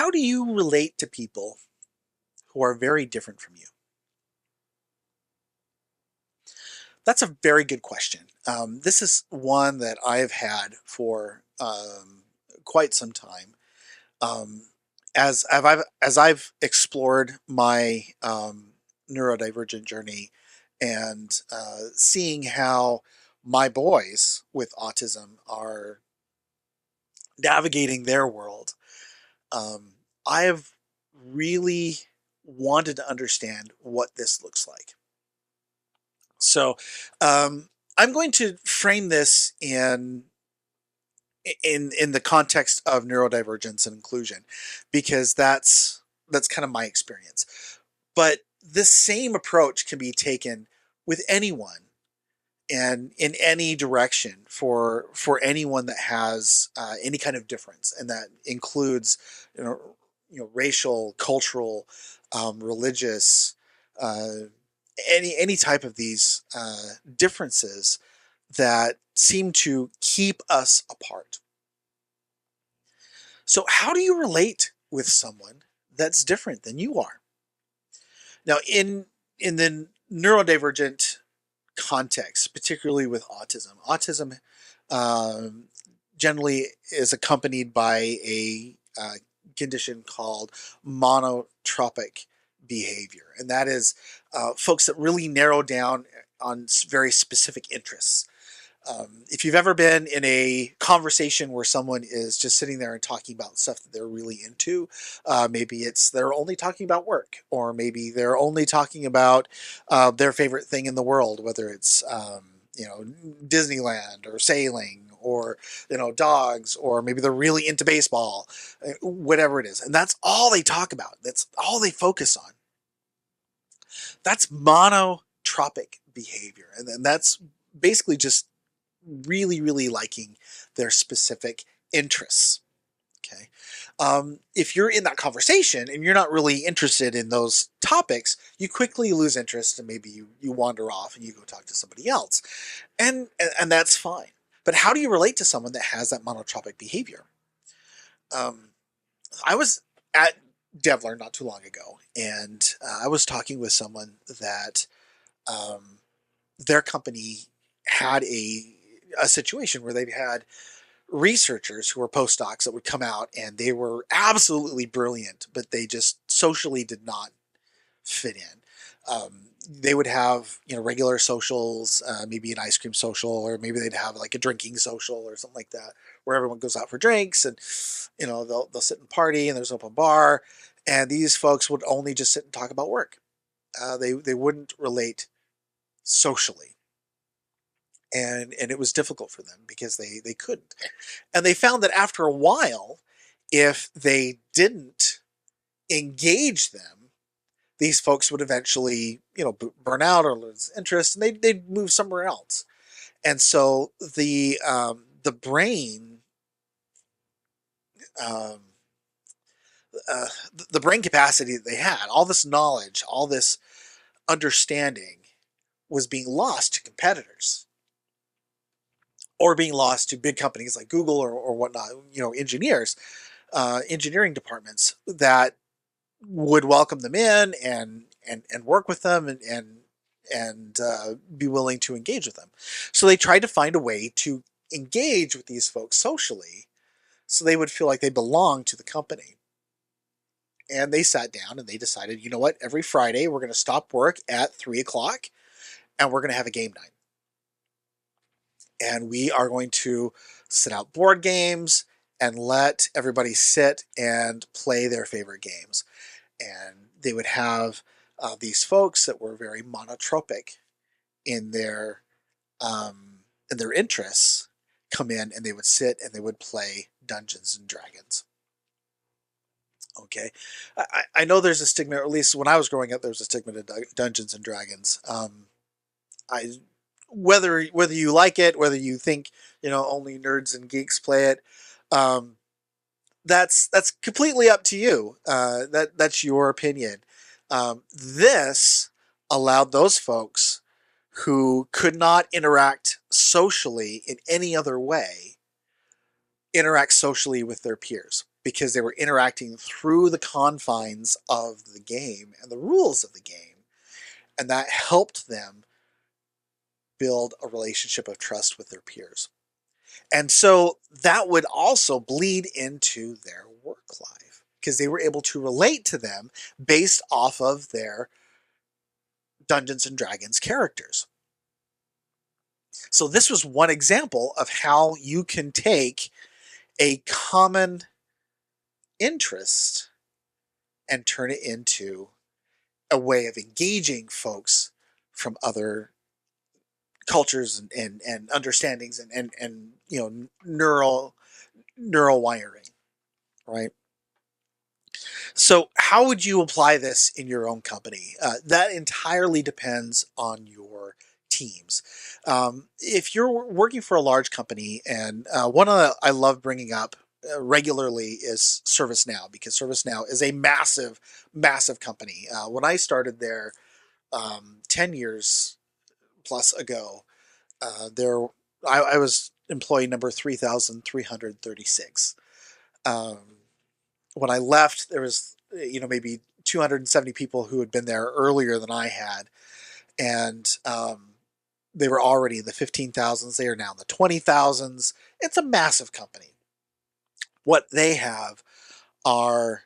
How do you relate to people who are very different from you? That's a very good question. This is one that I've had for quite some time. Um, as I've explored my neurodivergent journey and seeing how my boys with autism are navigating their world, um, I have really wanted to understand what this looks like. So, I'm going to frame this in the context of neurodivergence and inclusion, because that's kind of my experience. But this same approach can be taken with anyone and in any direction for anyone that has any kind of difference, and that includes you know racial, cultural, religious, uh, any type of these differences that seem to keep us apart. So, how do you relate with someone that's different than you are? Now, in the neurodivergent context, particularly with autism um, generally is accompanied by a condition called monotropic behavior, and that is folks that really narrow down on very specific interests. If you've ever been in a conversation where someone is just sitting there and talking about stuff that they're really into, maybe it's they're only talking about work, or maybe they're only talking about their favorite thing in the world, whether it's Disneyland or sailing or dogs, or maybe they're really into baseball, whatever it is, and that's all they talk about. That's all they focus on. That's monotropic behavior, and then that's basically just really, really liking their specific interests. Okay. If you're in that conversation and you're not really interested in those topics, you quickly lose interest, and maybe you wander off and you go talk to somebody else. And that's fine. But how do you relate to someone that has that monotropic behavior? Um, I was at Devler not too long ago, and I was talking with someone that um, their company had a situation where they had researchers who were postdocs that would come out, and they were absolutely brilliant, but they just socially did not fit in. They would have regular socials, maybe an ice cream social, or maybe they'd have like a drinking social or something like that, where everyone goes out for drinks, and they'll sit and party, and there's an open bar, and these folks would only just sit and talk about work. They wouldn't relate socially, and it was difficult for them because they couldn't. And they found that after a while, if they didn't engage them, these folks would eventually burn out or lose interest, and they'd move somewhere else. And so the brain, um, the brain capacity that they had, all this knowledge, all this understanding, was being lost to competitors, or being lost to big companies like Google, or whatnot, engineers, engineering departments that would welcome them in, and work with them, and be willing to engage with them. So they tried to find a way to engage with these folks socially, so they would feel like they belonged to the company. And they sat down and they decided, you know what, every Friday we're going to stop work at 3 o'clock, and we're going to have a game night, and we are going to set out board games and let everybody sit and play their favorite games. And they would have these folks that were very monotropic in their interests come in, and they would sit and they would play Dungeons and Dragons. Okay, I know there's a stigma, or at least when I was growing up, there was a stigma to Dungeons and Dragons. I whether you like it, whether you think only nerds and geeks play it, um, that's completely up to you. That's your opinion. This allowed those folks who could not interact socially in any other way interact socially with their peers. because they were interacting through the confines of the game and the rules of the game. And that helped them build a relationship of trust with their peers. And so that would also bleed into their work life because they were able to relate to them based off of their Dungeons and Dragons characters. So this was one example of how you can take a common interest and turn it into a way of engaging folks from other cultures and understandings and neural wiring, right? So how would you apply this in your own company? That entirely depends on your teams. If you're working for a large company, and one of the I love bringing up regularly is ServiceNow, because ServiceNow is a massive, massive company. When I started there 10 years plus ago, there I was employee number 3,336. Um, when I left, there was maybe 270 people who had been there earlier than I had, and they were already in the 15,000s. They are now in the 20,000s. It's a massive company. What they have are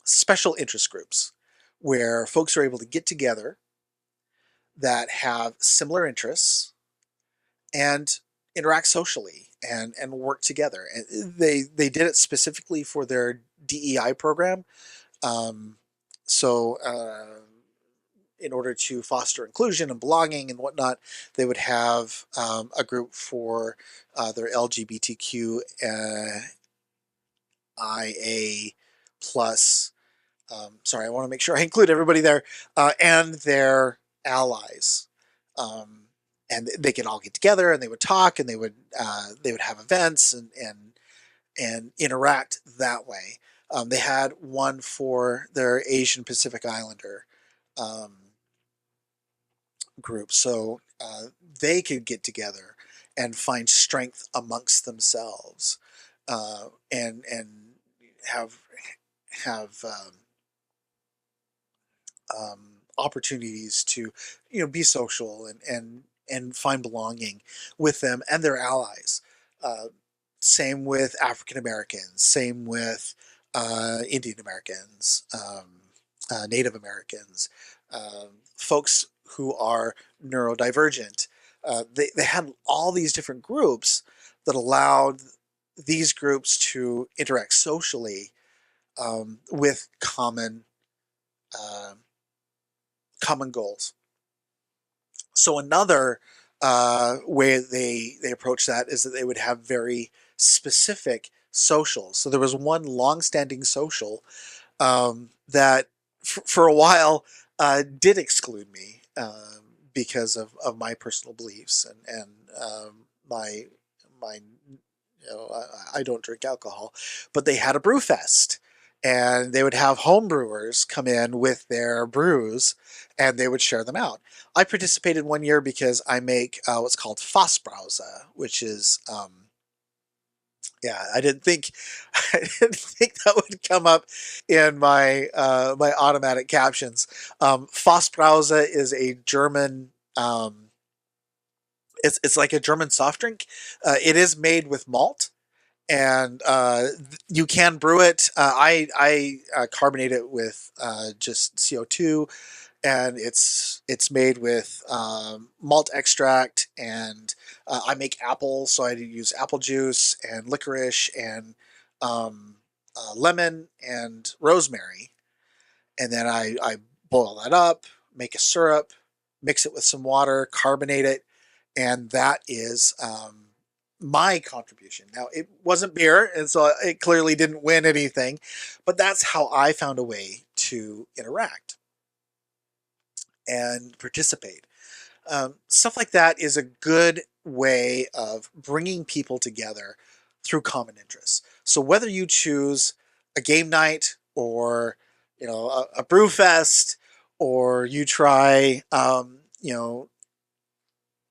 special interest groups where folks are able to get together that have similar interests and interact socially and work together. And they did it specifically for their DEI program. Um, so in order to foster inclusion and belonging and whatnot, they would have a group for their LGBTQ IA plus. Sorry, I want to make sure I include everybody there, and their allies. Um, and they could all get together and they would talk and they would have events and interact that way. They had one for their Asian Pacific Islander um, group, so they could get together and find strength amongst themselves, and have opportunities to be social and find belonging with them and their allies. Uh, Same with African Americans. Same with Indian Americans, Native Americans, folks who are neurodivergent. They had all these different groups that allowed these groups to interact socially with uh, common goals. So another way they approach that is that they would have very specific socials. So there was one long-standing social that for a while did exclude me because of my personal beliefs and my I don't drink alcohol, but they had a brew fest. And they would have home brewers come in with their brews and they would share them out. I participated one year because I make what's called Fassbrause, which is yeah, I didn't think I didn't think that would come up in my automatic captions. Fassbrause is a German. It's like a German soft drink. It is made with malt, and you can brew it. I carbonate it with just CO2, and it's made with malt extract, and I make apple, so I use apple juice and licorice and lemon and rosemary, and then I boil that up, make a syrup, mix it with some water, carbonate it, and that is my contribution. Now, it wasn't beer, and so it clearly didn't win anything, but that's how I found a way to interact and participate. Stuff like that is a good way of bringing people together through common interests. So whether you choose a game night or a brew fest, or you try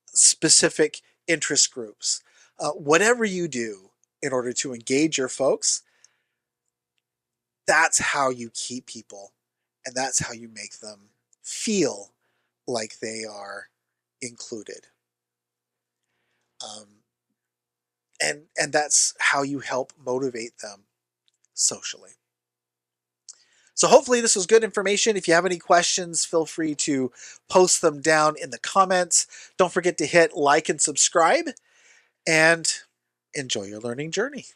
specific interest groups, whatever you do in order to engage your folks, That's how you keep people, and that's how you make them feel like they are included. Um, and that's how you help motivate them socially. So hopefully this was good information. If you have any questions, feel free to post them down in the comments. Don't forget to hit like and subscribe, and enjoy your learning journey.